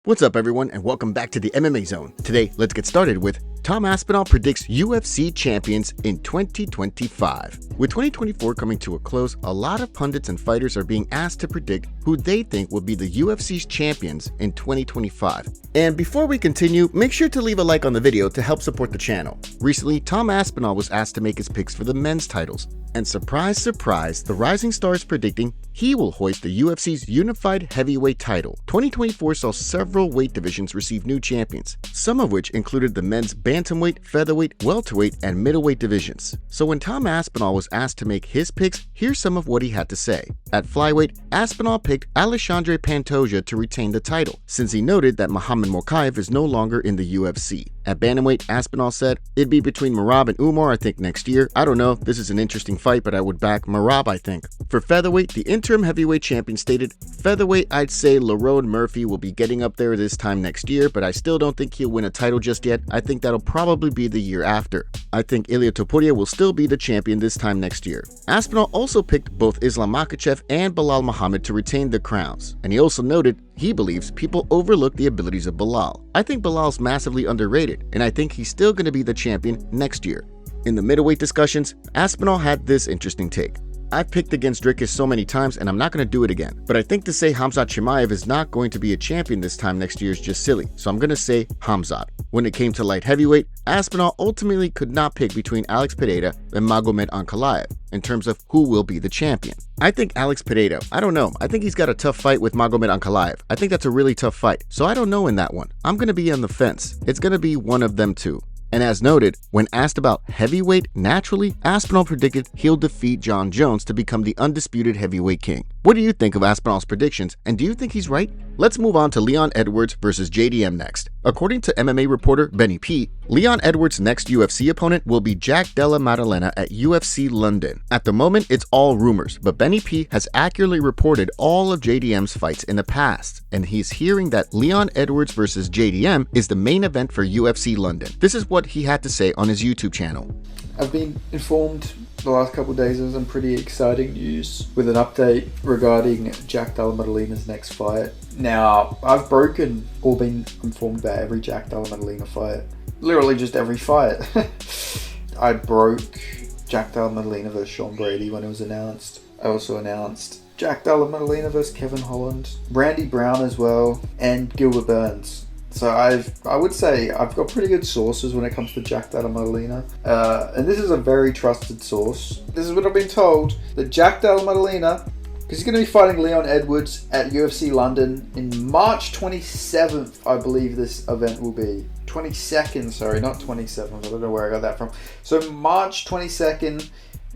What's up everyone and welcome back to the MMA Zone. Today, let's get started with Tom Aspinall predicts UFC champions in 2025. With 2024 coming to a close, a lot of pundits and fighters are being asked to predict who they think will be the UFC's champions in 2025. And before we continue, make sure to leave a like on the video to help support the channel. Recently, Tom Aspinall was asked to make his picks for the men's titles. And surprise, surprise, the rising star is predicting he will hoist the UFC's unified heavyweight title. 2024 saw several weight divisions receive new champions, some of which included the men's bantamweight, featherweight, welterweight, and middleweight divisions. So when Tom Aspinall was asked to make his picks, here's some of what he had to say. At flyweight, Aspinall picked Alexandre Pantoja to retain the title, since he noted that Islam Makhachev is no longer in the UFC. At bantamweight, Aspinall said, "It'd be between Merab and Umar, I think, next year. I don't know, this is an interesting fight, but I would back Merab, I think." For featherweight, the interim heavyweight champion stated, "Featherweight, I'd say Lerone Murphy will be getting up there this time next year, but I still don't think he'll win a title just yet. I think that'll probably be the year after. I think Ilia Topuria will still be the champion this time next year." Aspinall also picked both Islam Makhachev and Belal Muhammad to retain the crowns, and he also noted he believes people overlook the abilities of Belal. "I think Belal's massively underrated, and I think he's still going to be the champion next year." In the middleweight discussions, Aspinall had this interesting take. "I've picked against Dricus so many times and I'm not going to do it again. But I think to say Khamzat Chimaev is not going to be a champion this time next year is just silly, so I'm going to say Khamzat." When it came to light heavyweight, Aspinall ultimately could not pick between Alex Pereira and Magomed Ankalaev in terms of who will be the champion. "I think Alex Pereira. I don't know. I think he's got a tough fight with Magomed Ankalaev. I think that's a really tough fight, so I don't know in that one. I'm going to be on the fence. It's going to be one of them two." And as noted, when asked about heavyweight, naturally, Aspinall predicted he'll defeat John Jones to become the undisputed heavyweight king. What do you think of Aspinall's predictions, and do you think he's right? Let's move on to Leon Edwards versus JDM next. According to MMA reporter Benny P, Leon Edwards' next UFC opponent will be Jack Della Maddalena at UFC London. At the moment, it's all rumors, but Benny P has accurately reported all of JDM's fights in the past, and he's hearing that Leon Edwards versus JDM is the main event for UFC London. This is what he had to say on his YouTube channel. "I've been informed the last couple of days of some pretty exciting news with an update regarding Jack Della Maddalena's next fight. Now, I've broken or been informed about every Jack Della Maddalena fight. Literally just every fight. I broke Jack Della Maddalena versus Sean Brady when it was announced. I also announced Jack Della Maddalena versus Kevin Holland, Randy Brown as well, and Gilbert Burns. So I would say I've got pretty good sources when it comes to Jack Della Maddalena. And this is a very trusted source. This is what I've been told, that Jack Della Maddalena, because he's going to be fighting Leon Edwards at UFC London in March 27th, I believe this event will be. 22nd, sorry, not 27th. I don't know where I got that from. So March 22nd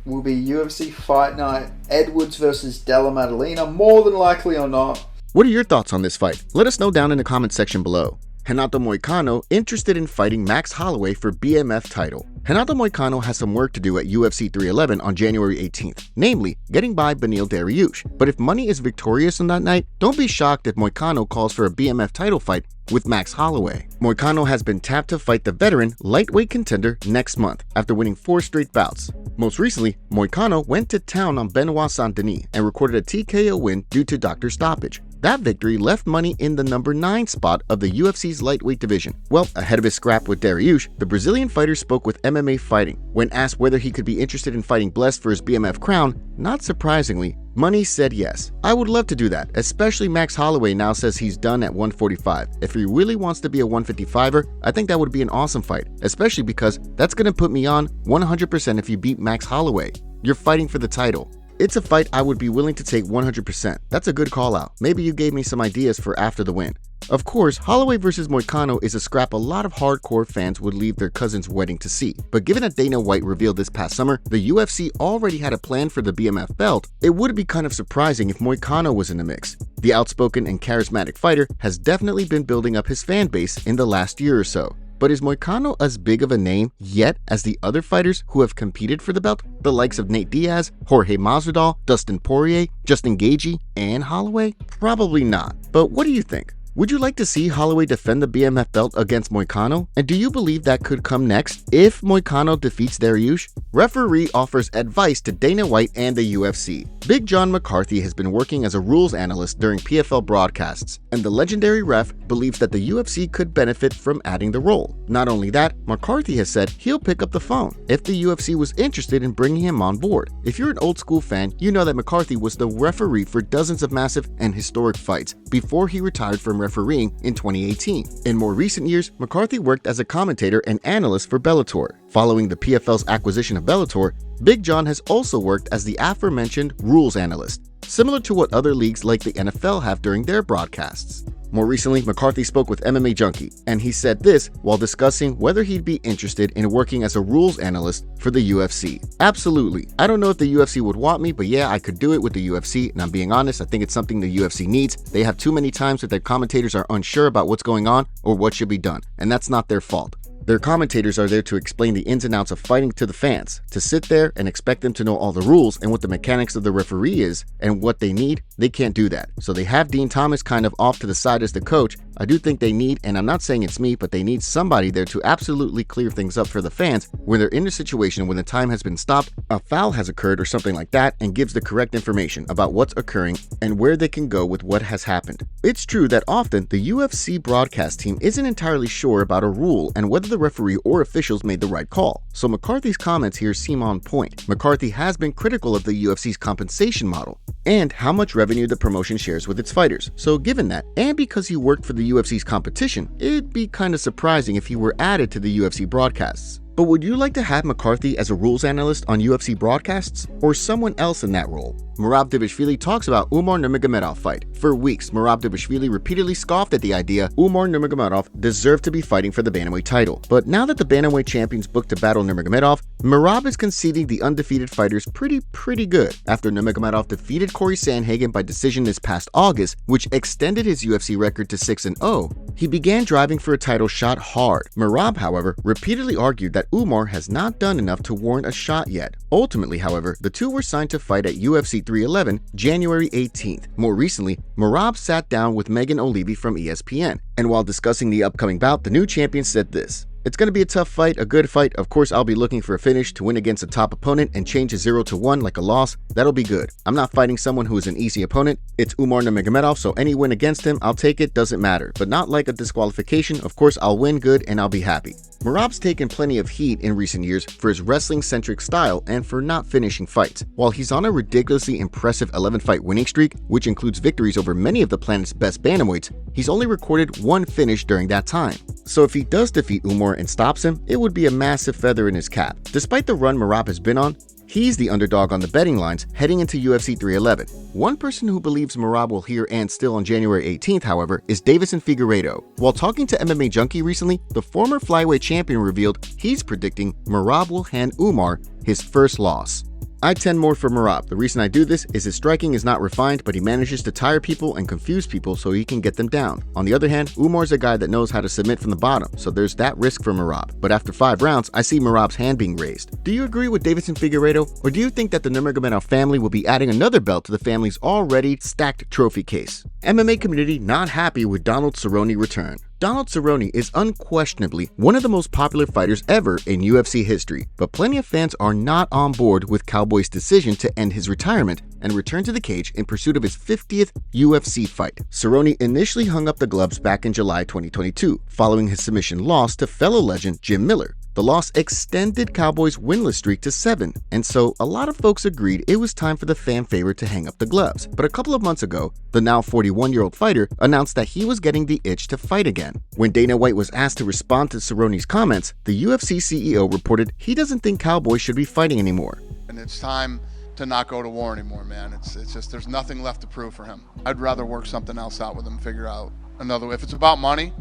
will be UFC Fight Night, Edwards versus Della Maddalena, more than likely or not. What are your thoughts on this fight? Let us know down in the comment section below. Renato Moicano interested in fighting Max Holloway for BMF title. Renato Moicano has some work to do at UFC 311 on January 18th, namely getting by Beneil Dariush. But if money is victorious on that night, don't be shocked if Moicano calls for a BMF title fight with Max Holloway. Moicano has been tapped to fight the veteran lightweight contender next month after winning 4 straight bouts. Most recently, Moicano went to town on Benoit Saint-Denis and recorded a TKO win due to doctor stoppage. That victory left money in the number 9 spot of the UFC's lightweight division. Well, ahead of his scrap with Dariush, the Brazilian fighter spoke with MMA Fighting. When asked whether he could be interested in fighting Blessed for his BMF crown, not surprisingly, Money said yes. "I would love to do that, especially Max Holloway now says he's done at 145. If he really wants to be a 155er, I think that would be an awesome fight, especially because that's going to put me on 100% if you beat Max Holloway. You're fighting for the title. It's a fight I would be willing to take 100%. That's a good call out. Maybe you gave me some ideas for after the win." Of course, Holloway vs. Moicano is a scrap a lot of hardcore fans would leave their cousin's wedding to see. But given that Dana White revealed this past summer the UFC already had a plan for the BMF belt, it would be kind of surprising if Moicano was in the mix. The outspoken and charismatic fighter has definitely been building up his fan base in the last year or so. But is Moicano as big of a name yet as the other fighters who have competed for the belt? The likes of Nate Diaz, Jorge Masvidal, Dustin Poirier, Justin Gaethje, and Holloway? Probably not. But what do you think? Would you like to see Holloway defend the BMF belt against Moicano? And do you believe that could come next if Moicano defeats Dariush? Referee offers advice to Dana White and the UFC. Big John McCarthy has been working as a rules analyst during PFL broadcasts, and the legendary ref believes that the UFC could benefit from adding the role. Not only that, McCarthy has said he'll pick up the phone if the UFC was interested in bringing him on board. If you're an old school fan, you know that McCarthy was the referee for dozens of massive and historic fights before he retired from refereeing in 2018. In more recent years, McCarthy worked as a commentator and analyst for Bellator. Following the PFL's acquisition of Bellator, Big John has also worked as the aforementioned rules analyst, similar to what other leagues like the NFL have during their broadcasts. More recently, McCarthy spoke with MMA Junkie, and he said this while discussing whether he'd be interested in working as a rules analyst for the UFC. Absolutely. I don't know if the UFC would want me, but yeah, I could do it with the UFC, and I'm being honest, I think it's something the UFC needs. They have too many times that their commentators are unsure about what's going on or what should be done, and that's not their fault. Their commentators are there to explain the ins and outs of fighting to the fans. To sit there and expect them to know all the rules and what the mechanics of the referee is and what they need, they can't do that. So they have Dean Thomas kind of off to the side as the coach. I do think they need, and I'm not saying it's me, but they need somebody there to absolutely clear things up for the fans when they're in a situation when the time has been stopped, a foul has occurred or something like that, and gives the correct information about what's occurring and where they can go with what has happened. It's true that often the UFC broadcast team isn't entirely sure about a rule and whether the referee or officials made the right call. So McCarthy's comments here seem on point. McCarthy has been critical of the UFC's compensation model and how much revenue the promotion shares with its fighters. So given that, and because he worked for the UFC's competition, it'd be kind of surprising if he were added to the UFC broadcasts. But would you like to have McCarthy as a rules analyst on UFC broadcasts, or someone else in that role? Merab Dvalishvili talks about Umar Nurmagomedov fight. For weeks, Merab Dvalishvili repeatedly scoffed at the idea Umar Nurmagomedov deserved to be fighting for the bantamweight title. But now that the bantamweight champions booked to battle Nurmagomedov, Merab is conceding the undefeated fighter's pretty good. After Nurmagomedov defeated Corey Sandhagen by decision this past August, which extended his UFC record to 6-0, he began driving for a title shot hard. Merab, however, repeatedly argued that Umar has not done enough to warrant a shot yet. Ultimately, however, the two were signed to fight at UFC 311 January 18th. More recently, Merab sat down with Megan O'Leary from ESPN, and while discussing the upcoming bout, the new champion said this: "It's going to be a tough fight, a good fight. Of course, I'll be looking for a finish to win against a top opponent and change a 0-1 like a loss. That'll be good. I'm not fighting someone who is an easy opponent. It's Umar Nurmagomedov, so any win against him, I'll take it, doesn't matter. But not like a disqualification. Of course, I'll win good and I'll be happy." Merab's taken plenty of heat in recent years for his wrestling-centric style and for not finishing fights. While he's on a ridiculously impressive 11-fight winning streak, which includes victories over many of the planet's best bantamweights, he's only recorded one finish during that time. So if he does defeat Umar and stops him, it would be a massive feather in his cap. Despite the run Merab has been on, he's the underdog on the betting lines heading into UFC 311. One person who believes Merab will hear and still on January 18th, however, is Deiveson Figueiredo. While talking to MMA Junkie recently, the former flyweight champion revealed he's predicting Merab will hand Umar his first loss. I tend more for Merab. The reason I do this is his striking is not refined, but he manages to tire people and confuse people so he can get them down. On the other hand, Umar's a guy that knows how to submit from the bottom, so there's that risk for Merab. But after 5 rounds, I see Merab's hand being raised. Do you agree with Deiveson Figueiredo, or do you think that the Nurmagomedov family will be adding another belt to the family's already stacked trophy case? MMA community not happy with Donald Cerrone return. Donald Cerrone is unquestionably one of the most popular fighters ever in UFC history, but plenty of fans are not on board with Cowboy's decision to end his retirement and return to the cage in pursuit of his 50th UFC fight. Cerrone initially hung up the gloves back in July 2022, following his submission loss to fellow legend Jim Miller. The loss extended Cowboy's winless streak to 7, and so a lot of folks agreed it was time for the fan favorite to hang up the gloves. But a couple of months ago, the now 41-year-old fighter announced that he was getting the itch to fight again. When Dana White was asked to respond to Cerrone's comments, the UFC CEO reported he doesn't think Cowboy should be fighting anymore. And it's time to not go to war anymore, man. It's just, there's nothing left to prove for him. I'd rather work something else out with him, figure out another way. If it's about money,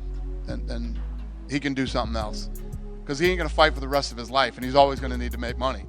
then he can do something else. Because he ain't gonna fight for the rest of his life, and he's always gonna need to make money.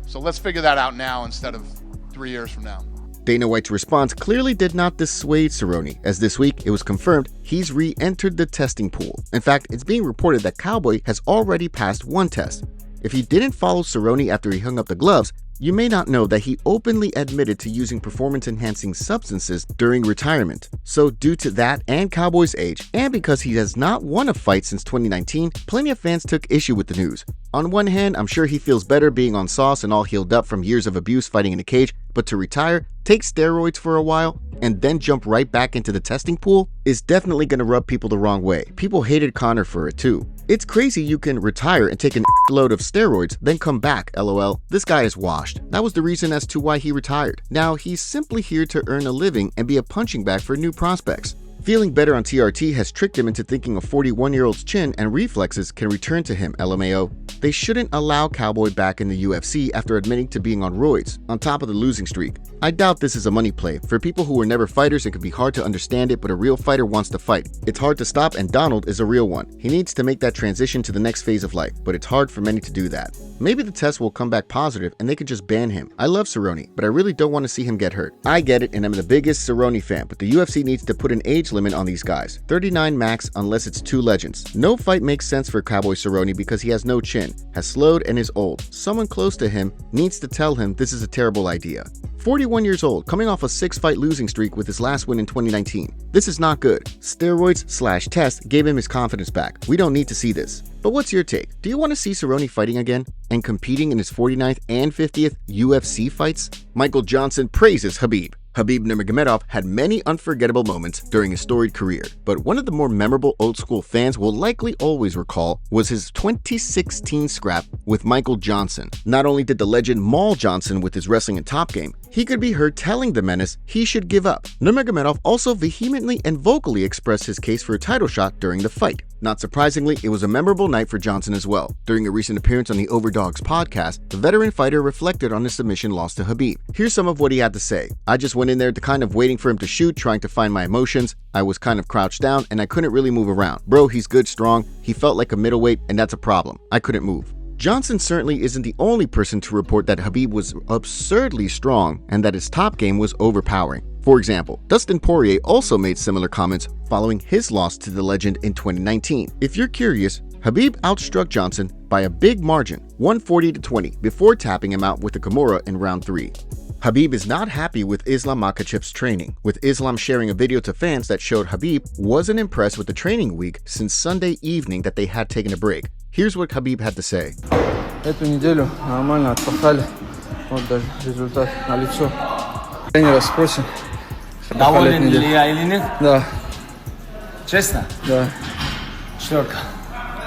So let's figure that out now instead of 3 years from now. Dana White's response clearly did not dissuade Cerrone, as this week it was confirmed he's re-entered the testing pool. In fact, it's being reported that Cowboy has already passed one test. If you didn't follow Cerrone after he hung up the gloves, you may not know that he openly admitted to using performance-enhancing substances during retirement. So due to that and Cowboy's age, and because he has not won a fight since 2019, plenty of fans took issue with the news. On one hand, I'm sure he feels better being on sauce and all healed up from years of abuse fighting in a cage, but to retire, take steroids for a while, and then jump right back into the testing pool is definitely going to rub people the wrong way. People hated Conor for it too. It's crazy you can retire and take a load of steroids, then come back, lol. This guy is washed. That was the reason as to why he retired. Now he's simply here to earn a living and be a punching bag for new prospects. Feeling better on TRT has tricked him into thinking a 41-year-old's chin and reflexes can return to him, LMAO. They shouldn't allow Cowboy back in the UFC after admitting to being on roids, on top of the losing streak. I doubt this is a money play. For people who were never fighters, it can be hard to understand it, but a real fighter wants to fight. It's hard to stop, and Donald is a real one. He needs to make that transition to the next phase of life, but it's hard for many to do that. Maybe the test will come back positive and they could just ban him. I love Cerrone, but I really don't want to see him get hurt. I get it, and I'm the biggest Cerrone fan, but the UFC needs to put an age limit on these guys. 39 max unless it's two legends. No fight makes sense for Cowboy Cerrone because he has no chin, has slowed, and is old. Someone close to him needs to tell him this is a terrible idea. 41 years old, coming off a 6-fight losing streak with his last win in 2019. This is not good. Steroids/test gave him his confidence back. We don't need to see this. But what's your take? Do you want to see Cerrone fighting again and competing in his 49th and 50th UFC fights? Michael Johnson praises Khabib. Khabib Nurmagomedov had many unforgettable moments during his storied career, but one of the more memorable old-school fans will likely always recall was his 2016 scrap with Michael Johnson. Not only did the legend maul Johnson with his wrestling and top game, he could be heard telling the menace he should give up. Nurmagomedov also vehemently and vocally expressed his case for a title shot during the fight. Not surprisingly, it was a memorable night for Johnson as well. During a recent appearance on the Overdogs podcast, the veteran fighter reflected on his submission loss to Khabib. Here's some of what he had to say. I just went in there to kind of waiting for him to shoot, trying to find my emotions. I was kind of crouched down and I couldn't really move around. Bro, he's good, strong. He felt like a middleweight, and that's a problem. I couldn't move. Johnson certainly isn't the only person to report that Khabib was absurdly strong and that his top game was overpowering. For example, Dustin Poirier also made similar comments following his loss to the legend in 2019. If you're curious, Khabib outstruck Johnson by a big margin, 140-20, before tapping him out with a Kimura in round 3. Khabib is not happy with Islam Makhachev's training, with Islam sharing a video to fans that showed Khabib wasn't impressed with the training week since Sunday evening that they had taken a break. Here's what Khabib had to say. Эту неделю нормально отпахали, вот даже результат налицо. Тренера спросим. Доволен ли я или нет? Да. Честно? Да. 4.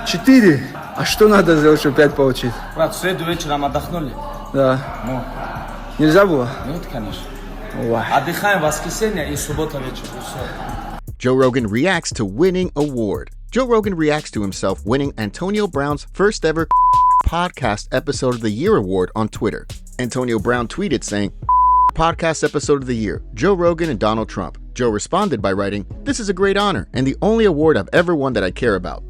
4? А что надо сделать, чтобы 5 получить? Брат, в среду вечером отдохнули? Да. Ну? Нельзя было? Нет, конечно. Ой. Отдыхаем в воскресенье и суббота вечер. Joe Rogan reacts to winning award. Joe Rogan reacts to himself winning Antonio Brown's first ever podcast episode of the year award on Twitter. Antonio Brown tweeted saying, podcast episode of the year, Joe Rogan and Donald Trump. Joe responded by writing, this is a great honor and the only award I've ever won that I care about.